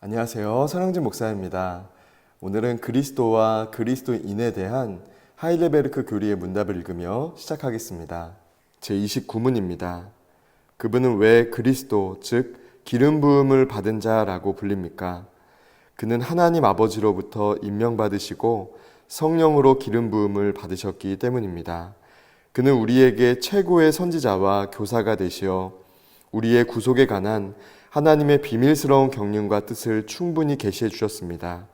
안녕하세요. 선영진 목사입니다. 오늘은 그리스도와 그리스도인에 대한 하이델베르크 교리의 문답을 읽으며 시작하겠습니다. 제29문입니다. 그분은 왜 그리스도, 즉 기름 부음을 받은 자라고 불립니까? 그는 하나님 아버지로부터 임명받으시고 성령으로 기름 부음을 받으셨기 때문입니다. 그는 우리에게 최고의 선지자와 교사가 되시어 우리의 구속에 관한 하나님의 비밀스러운 경륜과 뜻을 충분히 계시해 주셨습니다.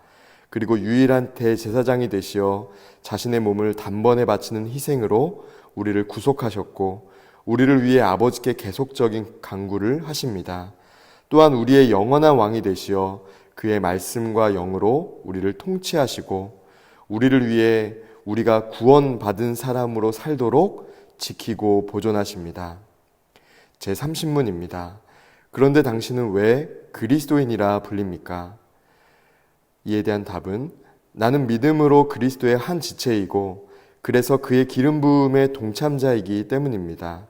그리고 유일한 대제사장이 되시어 자신의 몸을 단번에 바치는 희생으로 우리를 구속하셨고 우리를 위해 아버지께 계속적인 간구를 하십니다. 또한 우리의 영원한 왕이 되시어 그의 말씀과 영으로 우리를 통치하시고 우리를 위해 우리가 구원받은 사람으로 살도록 지키고 보존하십니다. 제30문입니다. 그런데 당신은 왜 그리스도인이라 불립니까? 이에 대한 답은 나는 믿음으로 그리스도의 한 지체이고 그래서 그의 기름 부음의 동참자이기 때문입니다.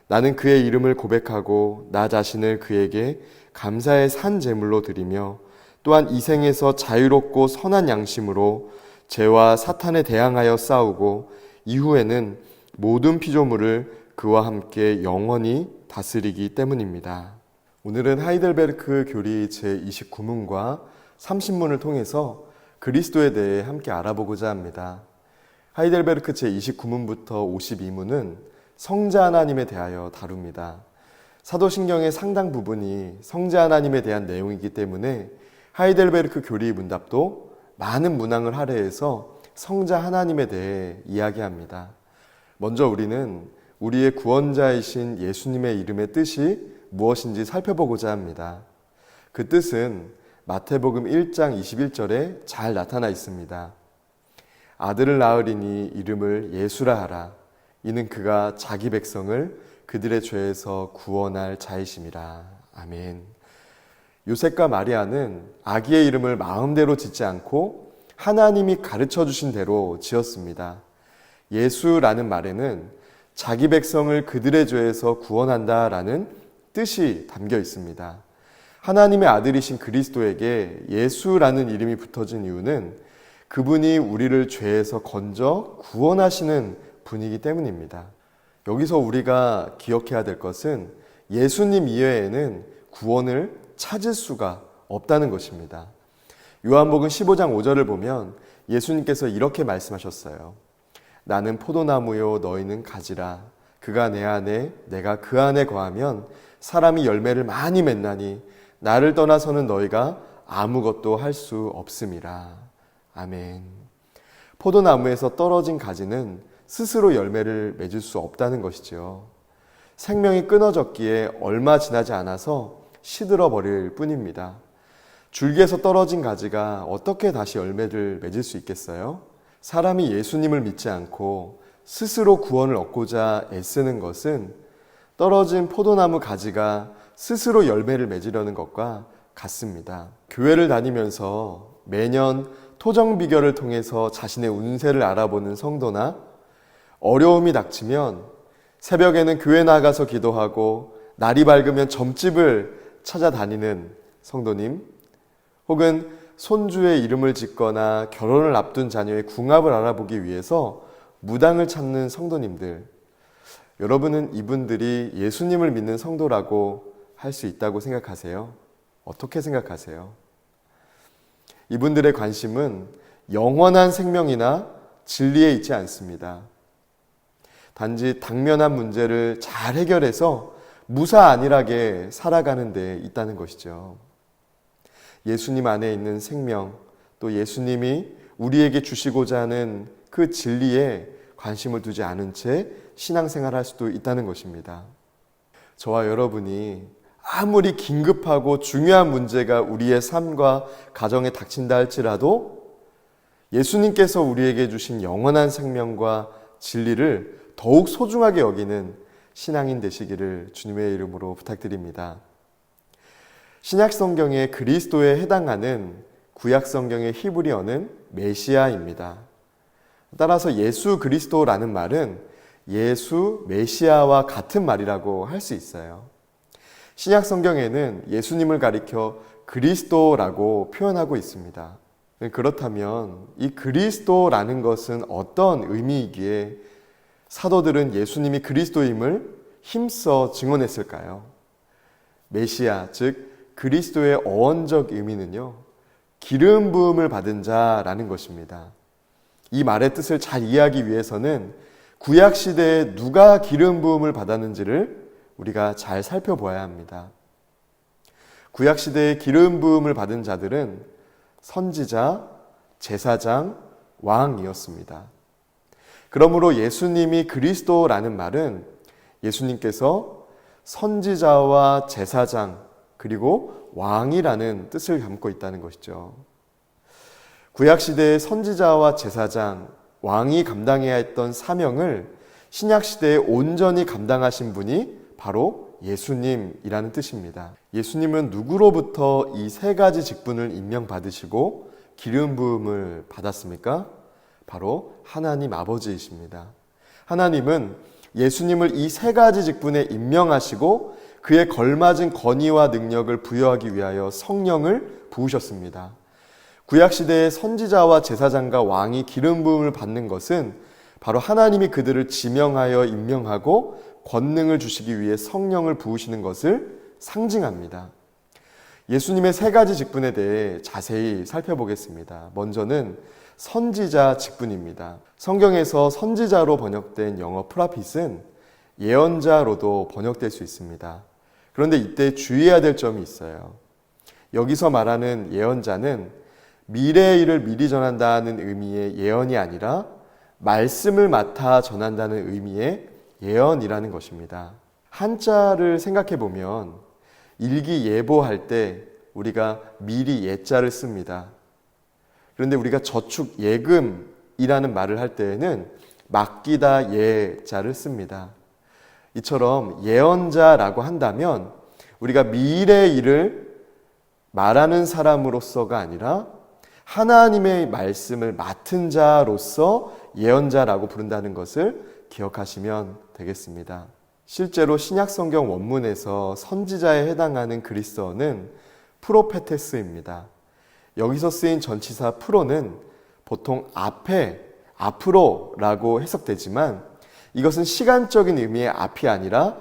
나는 그의 이름을 고백하고 나 자신을 그에게 감사의 산 제물로 드리며 또한 이 생에서 자유롭고 선한 양심으로 죄와 사탄에 대항하여 싸우고 이후에는 모든 피조물을 그와 함께 영원히 다스리기 때문입니다. 오늘은 하이델베르크 교리 제29문과 30문을 통해서 그리스도에 대해 함께 알아보고자 합니다. 하이델베르크 제29문부터 52문은 성자 하나님에 대하여 다룹니다. 사도신경의 상당 부분이 성자 하나님에 대한 내용이기 때문에 하이델베르크 교리 문답도 많은 문항을 할애해서 성자 하나님에 대해 이야기합니다. 먼저 우리는 우리의 구원자이신 예수님의 이름의 뜻이 무엇인지 살펴보고자 합니다. 그 뜻은 마태복음 1장 21절에 잘 나타나 있습니다. 아들을 낳으리니 이름을 예수라 하라. 이는 그가 자기 백성을 그들의 죄에서 구원할 자이심이라. 아멘. 요셉과 마리아는 아기의 이름을 마음대로 짓지 않고 하나님이 가르쳐 주신 대로 지었습니다. 예수라는 말에는 자기 백성을 그들의 죄에서 구원한다라는 뜻이 담겨 있습니다. 하나님의 아들이신 그리스도에게 예수라는 이름이 붙어진 이유는 그분이 우리를 죄에서 건져 구원하시는 분이기 때문입니다. 여기서 우리가 기억해야 될 것은 예수님 이외에는 구원을 찾을 수가 없다는 것입니다. 요한복음 15장 5절을 보면 예수님께서 이렇게 말씀하셨어요. 나는 포도나무요 너희는 가지라. 그가 내 안에 내가 그 안에 거하면 사람이 열매를 많이 맺나니 나를 떠나서는 너희가 아무것도 할 수 없음이라. 아멘. 포도나무에서 떨어진 가지는 스스로 열매를 맺을 수 없다는 것이죠. 생명이 끊어졌기에 얼마 지나지 않아서 시들어 버릴 뿐입니다. 줄기에서 떨어진 가지가 어떻게 다시 열매를 맺을 수 있겠어요? 사람이 예수님을 믿지 않고 스스로 구원을 얻고자 애쓰는 것은 떨어진 포도나무 가지가 스스로 열매를 맺으려는 것과 같습니다. 교회를 다니면서 매년 토정 비결을 통해서 자신의 운세를 알아보는 성도나 어려움이 닥치면 새벽에는 교회 나가서 기도하고 날이 밝으면 점집을 찾아다니는 성도님, 혹은 손주의 이름을 짓거나 결혼을 앞둔 자녀의 궁합을 알아보기 위해서 무당을 찾는 성도님들, 여러분은 이분들이 예수님을 믿는 성도라고 할 수 있다고 생각하세요? 어떻게 생각하세요? 이분들의 관심은 영원한 생명이나 진리에 있지 않습니다. 단지 당면한 문제를 잘 해결해서 무사 안일하게 살아가는 데 있다는 것이죠. 예수님 안에 있는 생명, 또 예수님이 우리에게 주시고자 하는 그 진리에 관심을 두지 않은 채 신앙생활을 할 수도 있다는 것입니다. 저와 여러분이 아무리 긴급하고 중요한 문제가 우리의 삶과 가정에 닥친다 할지라도 예수님께서 우리에게 주신 영원한 생명과 진리를 더욱 소중하게 여기는 신앙인 되시기를 주님의 이름으로 부탁드립니다. 신약성경의 그리스도에 해당하는 구약성경의 히브리어는 메시아입니다. 따라서 예수 그리스도라는 말은 예수 메시아와 같은 말이라고 할 수 있어요. 신약 성경에는 예수님을 가리켜 그리스도라고 표현하고 있습니다. 그렇다면 이 그리스도라는 것은 어떤 의미이기에 사도들은 예수님이 그리스도임을 힘써 증언했을까요? 메시아, 즉 그리스도의 어원적 의미는요, 기름 부음을 받은 자라는 것입니다. 이 말의 뜻을 잘 이해하기 위해서는 구약 시대에 누가 기름 부음을 받았는지를 우리가 잘 살펴보아야 합니다. 구약 시대에 기름 부음을 받은 자들은 선지자, 제사장, 왕이었습니다. 그러므로 예수님이 그리스도라는 말은 예수님께서 선지자와 제사장 그리고 왕이라는 뜻을 담고 있다는 것이죠. 구약시대의 선지자와 제사장, 왕이 감당해야 했던 사명을 신약시대에 온전히 감당하신 분이 바로 예수님이라는 뜻입니다. 예수님은 누구로부터 이 세 가지 직분을 임명받으시고 기름 부음을 받았습니까? 바로 하나님 아버지이십니다. 하나님은 예수님을 이 세 가지 직분에 임명하시고 그에 걸맞은 권위와 능력을 부여하기 위하여 성령을 부으셨습니다. 구약시대의 선지자와 제사장과 왕이 기름 부음을 받는 것은 바로 하나님이 그들을 지명하여 임명하고 권능을 주시기 위해 성령을 부으시는 것을 상징합니다. 예수님의 세 가지 직분에 대해 자세히 살펴보겠습니다. 먼저는 선지자 직분입니다. 성경에서 선지자로 번역된 영어 프라핏은 예언자로도 번역될 수 있습니다. 그런데 이때 주의해야 될 점이 있어요. 여기서 말하는 예언자는 미래의 일을 미리 전한다는 의미의 예언이 아니라 말씀을 맡아 전한다는 의미의 예언이라는 것입니다. 한자를 생각해 보면 일기예보할 때 우리가 미리 예자를 씁니다. 그런데 우리가 저축 예금이라는 말을 할 때에는 맡기다 예자를 씁니다. 이처럼 예언자라고 한다면 우리가 미래의 일을 말하는 사람으로서가 아니라 하나님의 말씀을 맡은 자로서 예언자라고 부른다는 것을 기억하시면 되겠습니다. 실제로 신약 성경 원문에서 선지자에 해당하는 그리스어는 프로페테스입니다. 여기서 쓰인 전치사 프로는 보통 앞에, 앞으로라고 해석되지만 이것은 시간적인 의미의 앞이 아니라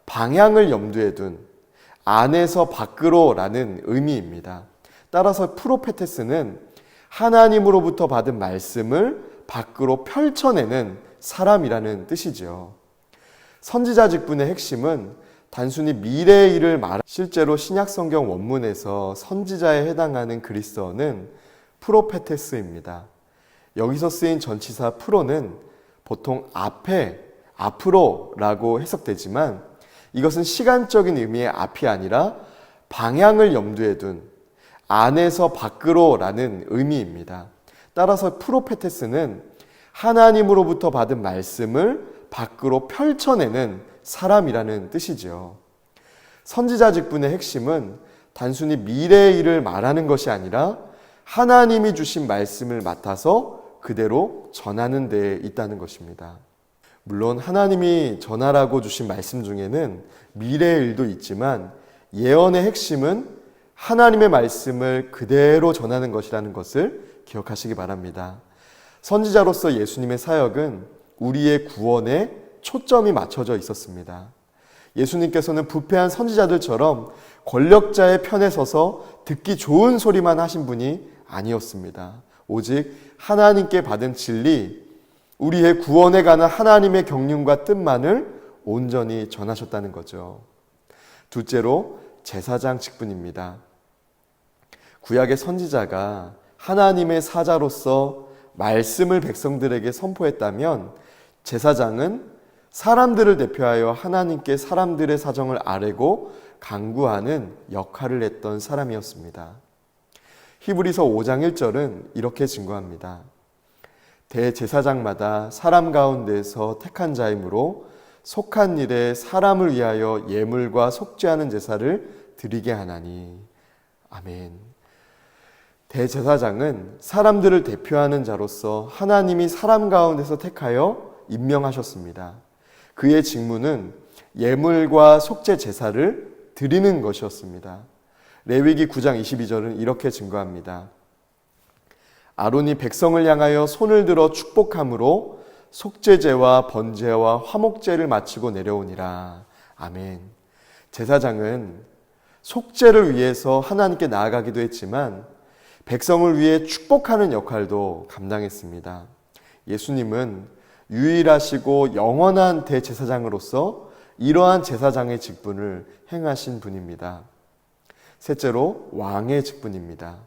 방향을 염두에 둔 안에서 밖으로라는 의미입니다. 따라서 프로페테스는 하나님으로부터 받은 말씀을 밖으로 펼쳐내는 사람이라는 뜻이죠. 선지자 직분의 핵심은 단순히 미래의 일을 말하 실제로 신약 성경 원문에서 선지자에 해당하는 그리스어는 프로페테스입니다. 여기서 쓰인 전치사 프로는 보통 앞에, 앞으로라고 해석되지만 이것은 시간적인 의미의 앞이 아니라 방향을 염두에 둔 안에서 밖으로라는 의미입니다. 따라서 프로페테스는 하나님으로부터 받은 말씀을 밖으로 펼쳐내는 사람이라는 뜻이죠. 선지자 직분의 핵심은 단순히 미래의 일을 말하는 것이 아니라 하나님이 주신 말씀을 맡아서 그대로 전하는 데에 있다는 것입니다. 물론 하나님이 전하라고 주신 말씀 중에는 미래의 일도 있지만 예언의 핵심은 하나님의 말씀을 그대로 전하는 것이라는 것을 기억하시기 바랍니다. 선지자로서 예수님의 사역은 우리의 구원에 초점이 맞춰져 있었습니다. 예수님께서는 부패한 선지자들처럼 권력자의 편에 서서 듣기 좋은 소리만 하신 분이 아니었습니다. 오직 하나님께 받은 진리, 우리의 구원에 관한 하나님의 경륜과 뜻만을 온전히 전하셨다는 거죠. 둘째로 제사장 직분입니다. 구약의 선지자가 하나님의 사자로서 말씀을 백성들에게 선포했다면 제사장은 사람들을 대표하여 하나님께 사람들의 사정을 아뢰고 간구하는 역할을 했던 사람이었습니다. 히브리서 5장 1절은 이렇게 증거합니다. 대제사장마다 사람 가운데서 택한 자이므로 속한 일에 사람을 위하여 예물과 속죄하는 제사를 드리게 하나니. 아멘. 대제사장은 사람들을 대표하는 자로서 하나님이 사람 가운데서 택하여 임명하셨습니다. 그의 직무는 예물과 속죄 제사를 드리는 것이었습니다. 레위기 9장 22절은 이렇게 증거합니다. 아론이 백성을 향하여 손을 들어 축복함으로 속죄제와 번제와 화목제를 마치고 내려오니라. 아멘. 제사장은 속죄를 위해서 하나님께 나아가기도 했지만 백성을 위해 축복하는 역할도 감당했습니다. 예수님은 유일하시고 영원한 대제사장으로서 이러한 제사장의 직분을 행하신 분입니다. 셋째로 왕의 직분입니다.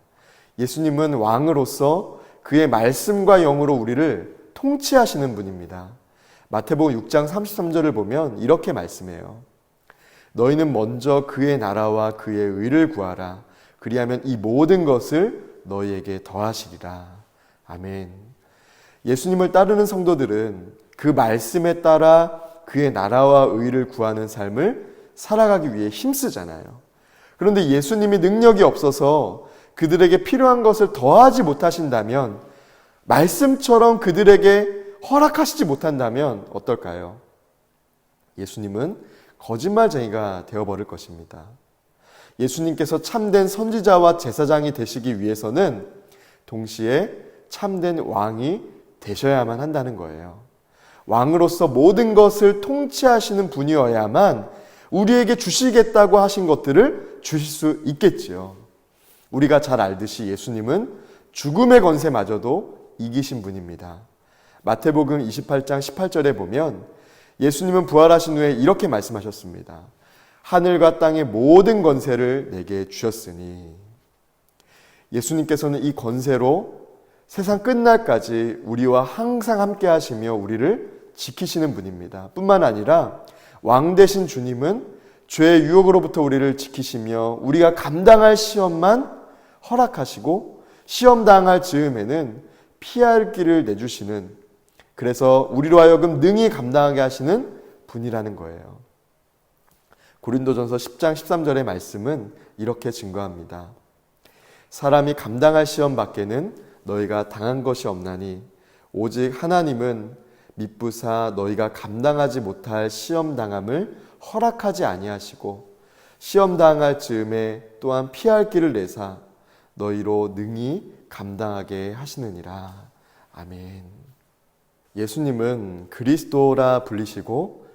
예수님은 왕으로서 그의 말씀과 영으로 우리를 통치하시는 분입니다. 마태복음 6장 33절을 보면 이렇게 말씀해요. 너희는 먼저 그의 나라와 그의 의를 구하라. 그리하면 이 모든 것을 너희에게 더하시리라. 아멘. 예수님을 따르는 성도들은 그 말씀에 따라 그의 나라와 의를 구하는 삶을 살아가기 위해 힘쓰잖아요. 그런데 예수님이 능력이 없어서 그들에게 필요한 것을 더하지 못하신다면, 말씀처럼 그들에게 허락하시지 못한다면 어떨까요? 예수님은 거짓말쟁이가 되어버릴 것입니다. 예수님께서 참된 선지자와 제사장이 되시기 위해서는 동시에 참된 왕이 되셔야만 한다는 거예요. 왕으로서 모든 것을 통치하시는 분이어야만 우리에게 주시겠다고 하신 것들을 주실 수 있겠지요. 우리가 잘 알듯이 예수님은 죽음의 권세마저도 이기신 분입니다. 마태복음 28장 18절에 보면 예수님은 부활하신 후에 이렇게 말씀하셨습니다. 하늘과 땅의 모든 권세를 내게 주셨으니. 예수님께서는 이 권세로 세상 끝날까지 우리와 항상 함께 하시며 우리를 지키시는 분입니다. 뿐만 아니라 왕 되신 주님은 죄의 유혹으로부터 우리를 지키시며 우리가 감당할 시험만 허락하시고 시험 당할 즈음에는 피할 길을 내주시는, 그래서 우리로 하여금 능히 감당하게 하시는 분이라는 거예요. 고린도전서 10장 13절의 말씀은 이렇게 증거합니다. 사람이 감당할 시험 밖에는 너희가 당한 것이 없나니 오직 하나님은 미쁘사 너희가 감당하지 못할 시험 당함을 허락하지 아니하시고 시험 당할 즈음에 또한 피할 길을 내사 너희로 능히 감당하게 하시느니라. 아멘. 예수님은 그리스도라 불리시고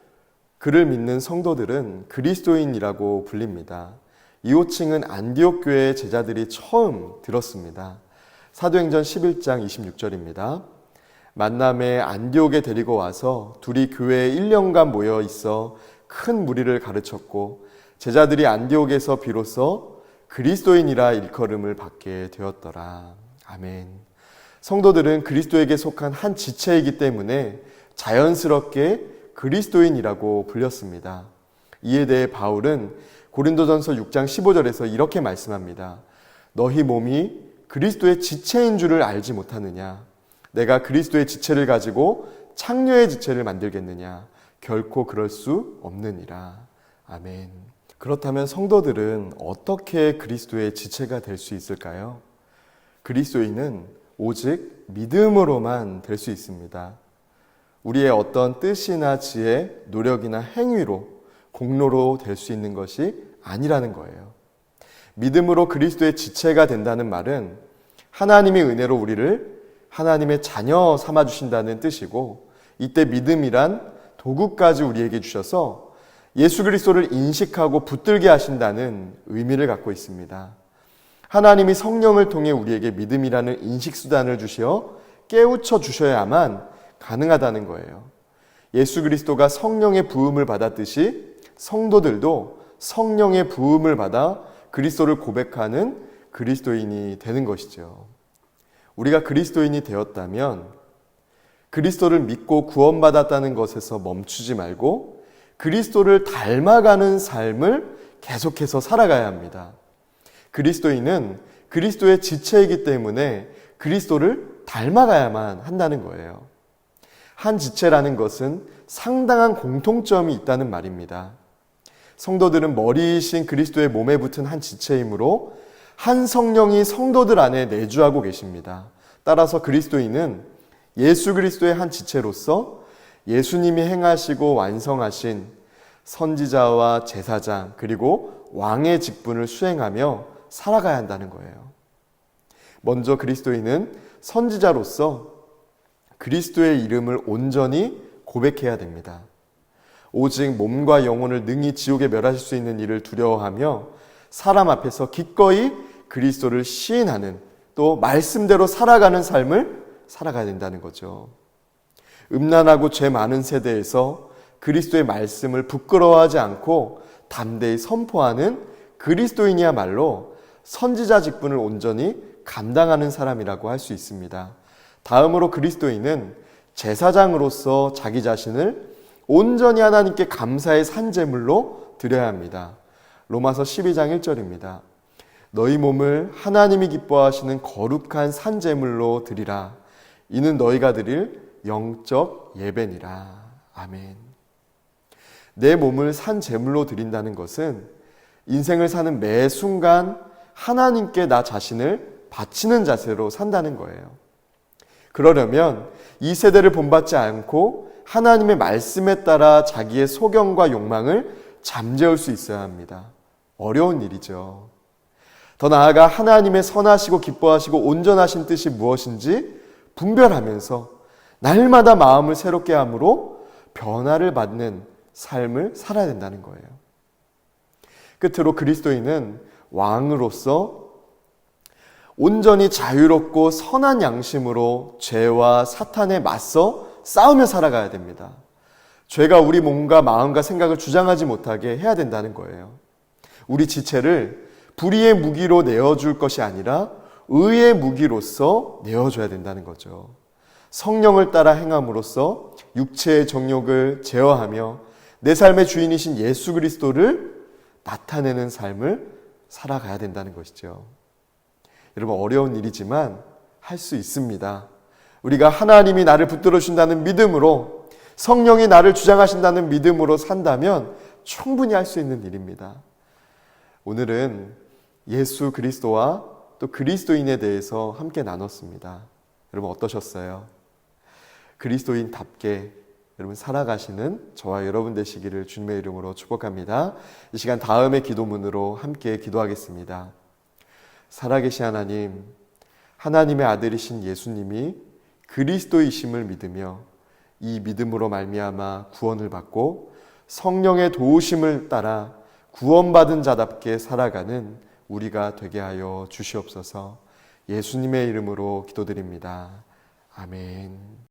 그를 믿는 성도들은 그리스도인이라고 불립니다. 이 호칭은 안디옥 교회의 제자들이 처음 들었습니다. 사도행전 11장 26절입니다. 만남에 안디옥에 데리고 와서 둘이 교회에 1년간 모여 있어 큰 무리를 가르쳤고 제자들이 안디옥에서 비로소 그리스도인이라 일컬음을 받게 되었더라. 아멘. 성도들은 그리스도에게 속한 한 지체이기 때문에 자연스럽게 그리스도인이라고 불렸습니다. 이에 대해 바울은 고린도전서 6장 15절에서 이렇게 말씀합니다. 너희 몸이 그리스도의 지체인 줄을 알지 못하느냐? 내가 그리스도의 지체를 가지고 창녀의 지체를 만들겠느냐? 결코 그럴 수 없느니라. 아멘. 그렇다면 성도들은 어떻게 그리스도의 지체가 될 수 있을까요? 그리스도인은 오직 믿음으로만 될 수 있습니다. 우리의 어떤 뜻이나 지혜, 노력이나 행위로, 공로로 될 수 있는 것이 아니라는 거예요. 믿음으로 그리스도의 지체가 된다는 말은 하나님의 은혜로 우리를 하나님의 자녀 삼아주신다는 뜻이고, 이때 믿음이란 도구까지 우리에게 주셔서 예수 그리스도를 인식하고 붙들게 하신다는 의미를 갖고 있습니다. 하나님이 성령을 통해 우리에게 믿음이라는 인식수단을 주시어 깨우쳐 주셔야만 가능하다는 거예요. 예수 그리스도가 성령의 부음을 받았듯이 성도들도 성령의 부음을 받아 그리스도를 고백하는 그리스도인이 되는 것이죠. 우리가 그리스도인이 되었다면 그리스도를 믿고 구원받았다는 것에서 멈추지 말고 그리스도를 닮아가는 삶을 계속해서 살아가야 합니다. 그리스도인은 그리스도의 지체이기 때문에 그리스도를 닮아가야만 한다는 거예요. 한 지체라는 것은 상당한 공통점이 있다는 말입니다. 성도들은 머리이신 그리스도의 몸에 붙은 한 지체이므로 한 성령이 성도들 안에 내주하고 계십니다. 따라서 그리스도인은 예수 그리스도의 한 지체로서 예수님이 행하시고 완성하신 선지자와 제사장 그리고 왕의 직분을 수행하며 살아가야 한다는 거예요. 먼저 그리스도인은 선지자로서 그리스도의 이름을 온전히 고백해야 됩니다. 오직 몸과 영혼을 능히 지옥에 멸하실 수 있는 일을 두려워하며 사람 앞에서 기꺼이 그리스도를 시인하는, 또 말씀대로 살아가는 삶을 살아가야 된다는 거죠. 음란하고 죄 많은 세대에서 그리스도의 말씀을 부끄러워하지 않고 담대히 선포하는 그리스도인이야말로 선지자 직분을 온전히 감당하는 사람이라고 할 수 있습니다. 다음으로 그리스도인은 제사장으로서 자기 자신을 온전히 하나님께 감사의 산제물로 드려야 합니다. 로마서 12장 1절입니다. 너희 몸을 하나님이 기뻐하시는 거룩한 산제물로 드리라. 이는 너희가 드릴 영적 예배니라. 아멘. 내 몸을 산제물로 드린다는 것은 인생을 사는 매 순간 하나님께 나 자신을 바치는 자세로 산다는 거예요. 그러려면 이 세대를 본받지 않고 하나님의 말씀에 따라 자기의 소견과 욕망을 잠재울 수 있어야 합니다. 어려운 일이죠. 더 나아가 하나님의 선하시고 기뻐하시고 온전하신 뜻이 무엇인지 분별하면서 날마다 마음을 새롭게 함으로 변화를 받는 삶을 살아야 된다는 거예요. 끝으로 그리스도인은 왕으로서 온전히 자유롭고 선한 양심으로 죄와 사탄에 맞서 싸우며 살아가야 됩니다. 죄가 우리 몸과 마음과 생각을 주장하지 못하게 해야 된다는 거예요. 우리 지체를 불의의 무기로 내어줄 것이 아니라 의의 무기로서 내어줘야 된다는 거죠. 성령을 따라 행함으로써 육체의 정욕을 제어하며 내 삶의 주인이신 예수 그리스도를 나타내는 삶을 살아가야 된다는 것이죠. 여러분, 어려운 일이지만 할 수 있습니다. 우리가 하나님이 나를 붙들어 주신다는 믿음으로, 성령이 나를 주장하신다는 믿음으로 산다면 충분히 할 수 있는 일입니다. 오늘은 예수 그리스도와 또 그리스도인에 대해서 함께 나눴습니다. 여러분 어떠셨어요? 그리스도인답게 여러분 살아가시는 저와 여러분 되시기를 주님의 이름으로 축복합니다. 이 시간 다음의 기도문으로 함께 기도하겠습니다. 살아계신 하나님, 하나님의 아들이신 예수님이 그리스도이심을 믿으며 이 믿음으로 말미암아 구원을 받고 성령의 도우심을 따라 구원받은 자답게 살아가는 우리가 되게 하여 주시옵소서. 예수님의 이름으로 기도드립니다. 아멘.